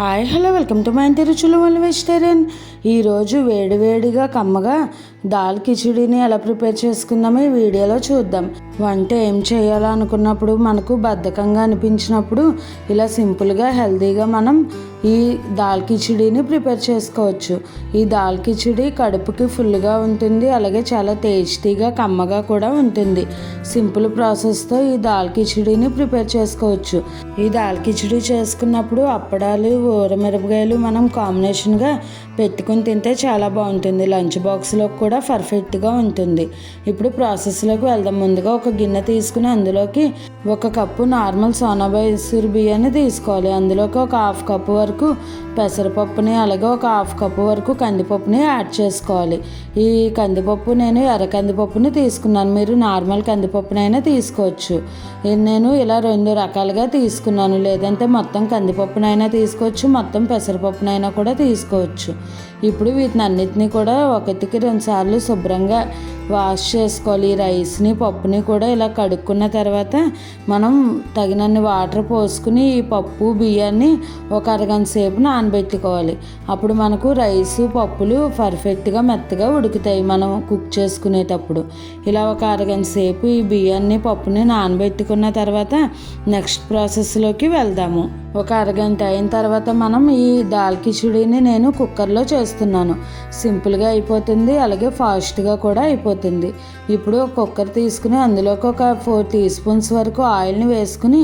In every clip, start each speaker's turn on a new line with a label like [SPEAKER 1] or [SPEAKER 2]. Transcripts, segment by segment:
[SPEAKER 1] Hi hello welcome to my ఇంటి రుచులు వల్ల వెజిటేరియన్. ఈరోజు వేడివేడిగా కమ్మగా దాల్ కిచిడీని ఎలా ప్రిపేర్ చేసుకుందామో ఈ వీడియోలో చూద్దాం. వంట ఏం చేయాలో అనుకున్నప్పుడు మనకు బద్ధకంగా అనిపించినప్పుడు ఇలా సింపుల్గా హెల్తీగా మనం ఈ దాల్ కిచిడీని ప్రిపేర్ చేసుకోవచ్చు. ఈ దాల్ కిచిడీ కడుపుకి ఫుల్గా ఉంటుంది, అలాగే చాలా టేస్టీగా కమ్మగా కూడా ఉంటుంది. సింపుల్ ప్రాసెస్తో ఈ దాల్ కిచిడీని ప్రిపేర్ చేసుకోవచ్చు. ఈ దాల్ కిచిడీ చేసుకున్నప్పుడు అప్పడాలు ఊరమిరపకాయలు మనం కాంబినేషన్గా పెట్టుకుని తింటే చాలా బాగుంటుంది. లంచ్ బాక్స్లో కూడా పర్ఫెక్ట్గా ఉంటుంది. ఇప్పుడు ప్రాసెస్లోకి వెళ్దాం. ముందుగా ఒక గిన్నె తీసుకుని అందులోకి 1 కప్పు నార్మల్ సోనా మసూరి బియ్యాన్ని తీసుకోవాలి. అందులోకి ఒక 1/2 కప్పు వరకు పెసరపప్పుని, అలాగే ఒక 1/2 కప్పు వరకు కందిపప్పుని యాడ్ చేసుకోవాలి. ఈ కందిపప్పు నేను ఎర్ర కందిపప్పుని తీసుకున్నాను, మీరు నార్మల్ కందిపప్పునైనా తీసుకోవచ్చు. నేను ఇలా 2 రకాలుగా తీసుకున్నాను, లేదంటే మొత్తం కందిపప్పునైనా తీసుకోవచ్చు, మొత్తం పెసరపప్పునైనా కూడా తీసుకోవచ్చు. ఇప్పుడు వీటిని అన్నిటినీ కూడా 1కి 2 సార్లు శుభ్రంగా వాష్ చేసుకోవాలి. రైస్ని పప్పుని కూడా ఇలా కడుక్కున్న తర్వాత మనం తగినన్ని వాటర్ పోసుకుని ఈ పప్పు బియ్యాన్ని ఒక అరగంట సేపు నానబెట్టుకోవాలి. అప్పుడు మనకు రైసు పప్పులు పర్ఫెక్ట్గా మెత్తగా ఉడుకుతాయి మనం కుక్ చేసుకునేటప్పుడు. ఇలా ఒక అరగంట సేపు ఈ బియ్యాన్ని పప్పుని నానబెట్టుకున్న తర్వాత నెక్స్ట్ ప్రాసెస్లోకి వెళ్దాము. ఒక అరగంట అయిన తర్వాత మనం ఈ దాల్ కిచిడీని నేను కుక్కర్లో చేస్తున్నాను. సింపుల్గా అయిపోతుంది, అలాగే ఫాస్ట్గా కూడా అయిపోతుంది. ఇప్పుడు ఒక కుక్కర్ తీసుకుని అందులోకి ఒక 4 టీ స్పూన్స్ వరకు ఆయిల్ని వేసుకుని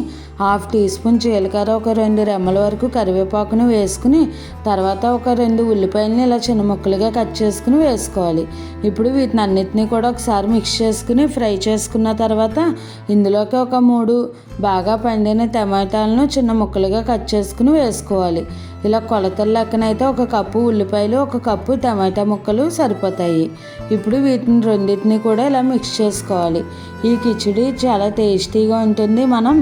[SPEAKER 1] 1/2 టీ స్పూన్ జీలకర్ర, ఒక 2 రెమ్మల వరకు కరివేపాకుని వేసుకుని తర్వాత ఒక 2 ఉల్లిపాయలని ఇలా చిన్న ముక్కలుగా కట్ చేసుకుని వేసుకోవాలి. ఇప్పుడు వీటిని అన్నిటినీ కూడా ఒకసారి మిక్స్ చేసుకుని ఫ్రై చేసుకున్న తర్వాత ఇందులోకి ఒక 3 బాగా పండిన టమాటాలను చిన్న ముక్కలుగా కట్ చేసుకుని వేసుకోవాలి. ఇలా కొలతల లెక్కనైతే 1 కప్పు ఉల్లిపాయలు, 1 కప్పు టమాటా ముక్కలు సరిపోతాయి. ఇప్పుడు వీటిని రెండింటిని కూడా ఇలా మిక్స్ చేసుకోవాలి. ఈ కిచిడీ చాలా టేస్టీగా ఉంటుంది. మనం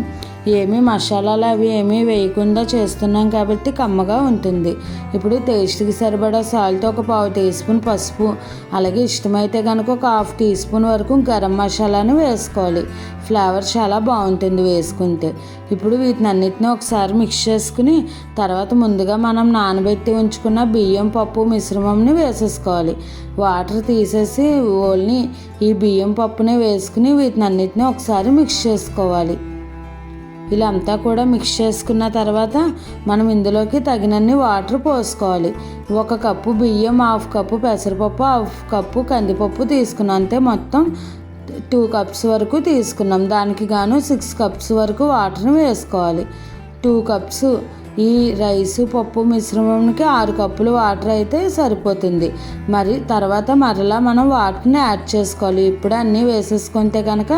[SPEAKER 1] ఏమీ మసాలాలు అవి ఏమీ వేయకుండా చేస్తున్నాం కాబట్టి కమ్మగా ఉంటుంది. ఇప్పుడు టేస్ట్కి సరిపడా సాల్ట్, ఒక 1/2 టీ స్పూన్ పసుపు, అలాగే ఇష్టమైతే కనుక ఒక 1/2 టీ స్పూన్ వరకు గరం మసాలాను వేసుకోవాలి. ఫ్లేవర్ చాలా బాగుంటుంది వేసుకుంటే. ఇప్పుడు వీటిని అన్నిటిని ఒకసారి మిక్స్ చేసుకుని తర్వాత ముందుగా మనం నానబెట్టి ఉంచుకున్న బియ్యం పప్పు మిశ్రమంని వేసేసుకోవాలి. వాటర్ తీసేసి ఓన్లీ ఈ బియ్యం పప్పునే వేసుకుని వీటిని అన్నిటిని ఒకసారి మిక్స్ చేసుకోవాలి. ఇలా అంతా కూడా మిక్స్ చేసుకున్న తర్వాత మనం ఇందులోకి తగినన్ని వాటర్ పోసుకోవాలి. 1 కప్పు బియ్యం, 1/2 కప్పు పెసరపప్పు, 1/2 కప్పు కందిపప్పు తీసుకున్నాం. అంతే మొత్తం 2 కప్స్ వరకు తీసుకున్నాం. దానికి గాను 6 కప్స్ వరకు వాటర్ని వేసుకోవాలి. 2 కప్స్ ఈ రైసు పప్పు మిశ్రమానికి 6 కప్పులు వాటర్ అయితే సరిపోతుంది. మరి తర్వాత మరలా మనం వాటర్ని యాడ్ చేసుకోవాలి. ఇప్పుడు అన్నీ వేసేసుకుంటే కనుక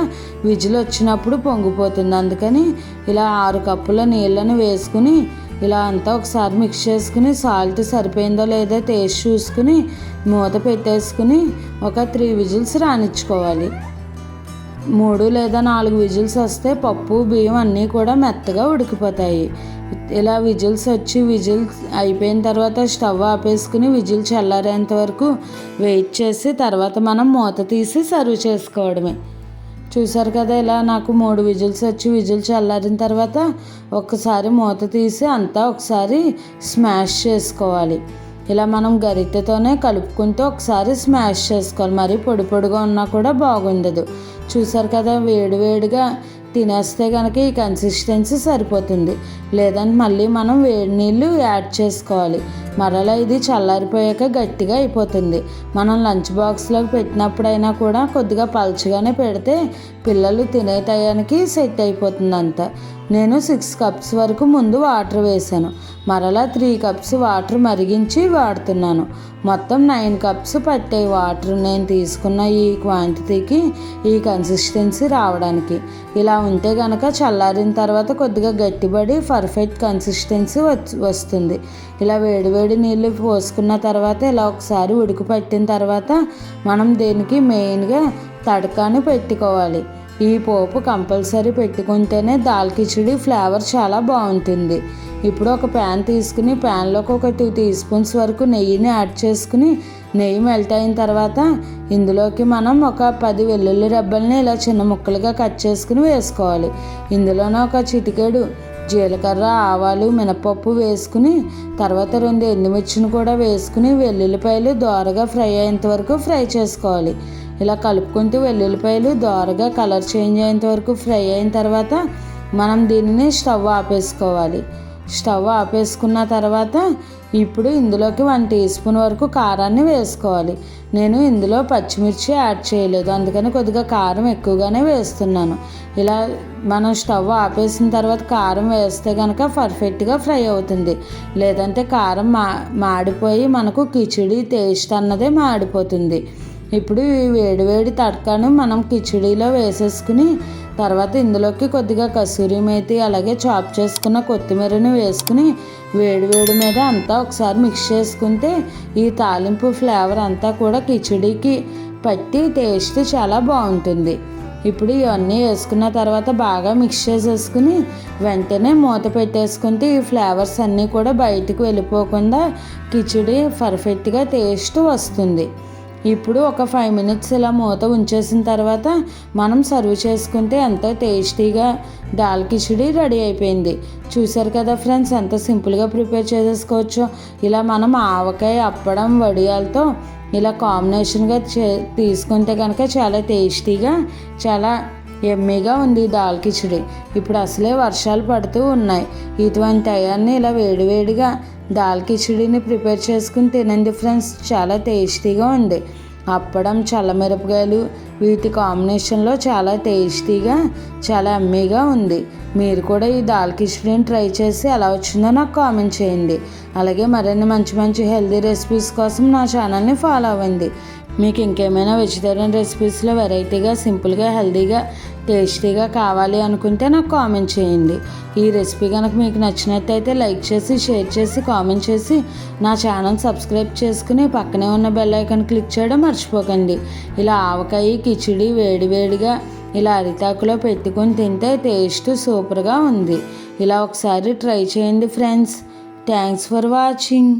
[SPEAKER 1] విజిల్ వచ్చినప్పుడు పొంగిపోతుంది. అందుకని ఇలా 6 కప్పుల నీళ్ళని వేసుకుని ఇలా అంతా ఒకసారి మిక్స్ చేసుకుని సాల్ట్ సరిపోయిందో లేదో టేస్ట్ చూసుకుని మూత పెట్టేసుకుని ఒక 3 విజిల్స్ రానిచ్చుకోవాలి. 3 లేదా 4 విజిల్స్ వస్తే పప్పు బియ్యం అన్నీ కూడా మెత్తగా ఉడికిపోతాయి. ఇలా విజిల్స్ అయిపోయిన తర్వాత స్టవ్ ఆపేసుకుని విజిల్ చల్లారేంత వరకు వెయిట్ చేసి తర్వాత మనం మూత తీసి సర్వ్ చేసుకోవడమే. చూసారు కదా, ఇలా నాకు 3 విజిల్స్ విజిల్ చల్లారిన తర్వాత ఒక్కసారి మూత తీసి అంతా ఒకసారి స్మాష్ చేసుకోవాలి. ఇలా మనం గరిటెతోనే కలుపుకుంటూ ఒకసారి స్మాష్ చేసుకోవాలి. మరి పొడి పొడిగా ఉన్నా కూడా బాగుండదు. చూసారు కదా, వేడివేడిగా తినేస్తే కనుక ఈ కన్సిస్టెన్సీ సరిపోతుంది. లేదంటే మళ్ళీ మనం వేడి నీళ్ళు యాడ్ చేసుకోవాలి. మరలా ఇది చల్లారిపోయాక గట్టిగా అయిపోతుంది. మనం లంచ్ బాక్స్లోకి పెట్టినప్పుడైనా కూడా కొద్దిగా పల్చగానే పెడితే పిల్లలు తినే టయానికి సెట్ అయిపోతుంది అంతా. నేను 6 కప్స్ వరకు ముందు వాటర్ వేసాను. మరలా 3 కప్స్ వాటర్ మరిగించి వాడుతున్నాను. మొత్తం 9 కప్స్ పట్టాయి వాటర్ నేను తీసుకున్న ఈ క్వాంటిటీకి, ఈ కన్సిస్టెన్సీ రావడానికి. ఇలా ఉంటే కనుక చల్లారిన తర్వాత కొద్దిగా గట్టిపడి పర్ఫెక్ట్ కన్సిస్టెన్సీ వస్తుంది. ఇలా వేడివేడి నీళ్ళు పోసుకున్న తర్వాత ఇలా ఒకసారి ఉడికి పట్టిన తర్వాత మనం దీనికి మెయిన్గా తడకాని పెట్టుకోవాలి. ఈ పోపు కంపల్సరీ పెట్టుకుంటేనే దాల్ కిచిడీ ఫ్లేవర్ చాలా బాగుంటుంది. ఇప్పుడు ఒక ప్యాన్ తీసుకుని ప్యాన్లోకి ఒక 2 టీ స్పూన్స్ వరకు నెయ్యిని యాడ్ చేసుకుని నెయ్యి మెల్ట్ అయిన తర్వాత ఇందులోకి మనం ఒక 10 వెల్లుల్లి రెబ్బల్ని ఇలా చిన్న ముక్కలుగా కట్ చేసుకుని వేసుకోవాలి. ఇందులోనే ఒక చిటికెడు జీలకర్ర, ఆవాలు, మినపప్పు వేసుకుని తర్వాత 2 ఎండుమిర్చిని కూడా వేసుకుని వెల్లుల్లిపాయలు దోరగా ఫ్రై అయ్యేంత వరకు ఫ్రై చేసుకోవాలి. ఇలా కలుపుకుంటూ వెల్లుల్లిపాయలు దోరగా కలర్ చేంజ్ అయ్యేంత వరకు ఫ్రై అయిన తర్వాత మనం దీనిని స్టవ్ ఆపేసుకోవాలి. స్టవ్ ఆపేసుకున్న తర్వాత ఇప్పుడు ఇందులోకి 1 టీ స్పూన్ వరకు కారాన్ని వేసుకోవాలి. నేను ఇందులో పచ్చిమిర్చి యాడ్ చేయలేదు, అందుకని కొద్దిగా కారం ఎక్కువగానే వేస్తున్నాను. ఇలా మనం స్టవ్ ఆపేసిన తర్వాత కారం వేస్తే కనుక పర్ఫెక్ట్గా ఫ్రై అవుతుంది. లేదంటే కారం మాడిపోయి మనకు కిచిడి టేస్ట్ అన్నదే మాడిపోతుంది. ఇప్పుడు ఈ వేడివేడి తడకను మనం కిచిడీలో వేసేసుకుని తర్వాత ఇందులోకి కొద్దిగా కసూరి మేతి అలాగే చాప్ చేసుకున్న కొత్తిమీరని వేసుకుని వేడివేడి మీద అంతా ఒకసారి మిక్స్ చేసుకుంటే ఈ తాలింపు ఫ్లేవర్ అంతా కూడా కిచిడీకి పట్టి టేస్ట్ చాలా బాగుంటుంది. ఇప్పుడు ఇవన్నీ వేసుకున్న తర్వాత బాగా మిక్స్ చేసేసుకుని వెంటనే మూత పెట్టేసుకుంటే ఈ ఫ్లేవర్స్ అన్నీ కూడా బయటికి వెళ్ళిపోకుండా కిచిడి పర్ఫెక్ట్గా టేస్ట్ వస్తుంది. ఇప్పుడు ఒక 5 మినిట్స్ ఇలా మూత ఉంచేసిన తర్వాత మనం సర్వ్ చేసుకుంటే ఎంతో టేస్టీగా దాల్ కిచిడి రెడీ అయిపోయింది. చూసారు కదా ఫ్రెండ్స్, ఎంత సింపుల్గా ప్రిపేర్ చేసేసుకోవచ్చో. ఇలా మనం ఆవకాయ, అప్పడం, వడియాలతో ఇలా కాంబినేషన్గా తీసుకుంటే కనుక చాలా టేస్టీగా చాలా ఎమ్మీగా ఉంది దాల్ కిచిడి. ఇప్పుడు అసలే వర్షాలు పడుతూ ఉన్నాయి. ఇటువంటి టయాన్ని ఇలా వేడివేడిగా దాల్ కిచిడిని ప్రిపేర్ చేసుకుని తినండి ఫ్రెండ్స్, చాలా టేస్టీగా ఉంది. అప్పడం, చల్లమిరపకాయలు వీటి కాంబినేషన్లో చాలా టేస్టీగా చాలా ఎమ్మీగా ఉంది. మీరు కూడా ఈ దాల్ కిచిడిని ట్రై చేసి ఎలా వచ్చిందో నాకు కామెంట్ చేయండి. అలాగే మరిన్ని మంచి మంచి హెల్తీ రెసిపీస్ కోసం నా ఛానల్ని ఫాలో అవ్వండి. మీకు ఇంకేమైనా వెజిటేరియన్ రెసిపీస్లో వెరైటీగా, సింపుల్గా, హెల్తీగా, టేస్టీగా కావాలి అనుకుంటే నాకు కామెంట్ చేయండి. ఈ రెసిపీ కనుక మీకు నచ్చినట్టయితే లైక్ చేసి, షేర్ చేసి, కామెంట్ చేసి నా ఛానల్ సబ్స్క్రైబ్ చేసుకుని పక్కనే ఉన్న బెల్ ఐకాన్ క్లిక్ చేయడం మర్చిపోకండి. ఇలా ఆవకాయ కిచిడి వేడివేడిగా ఇలా అరిటాకులో పెట్టుకొని తింటే టేస్ట్ సూపర్గా ఉంది. ఇలా ఒకసారి ట్రై చేయండి ఫ్రెండ్స్. Thanks for watching.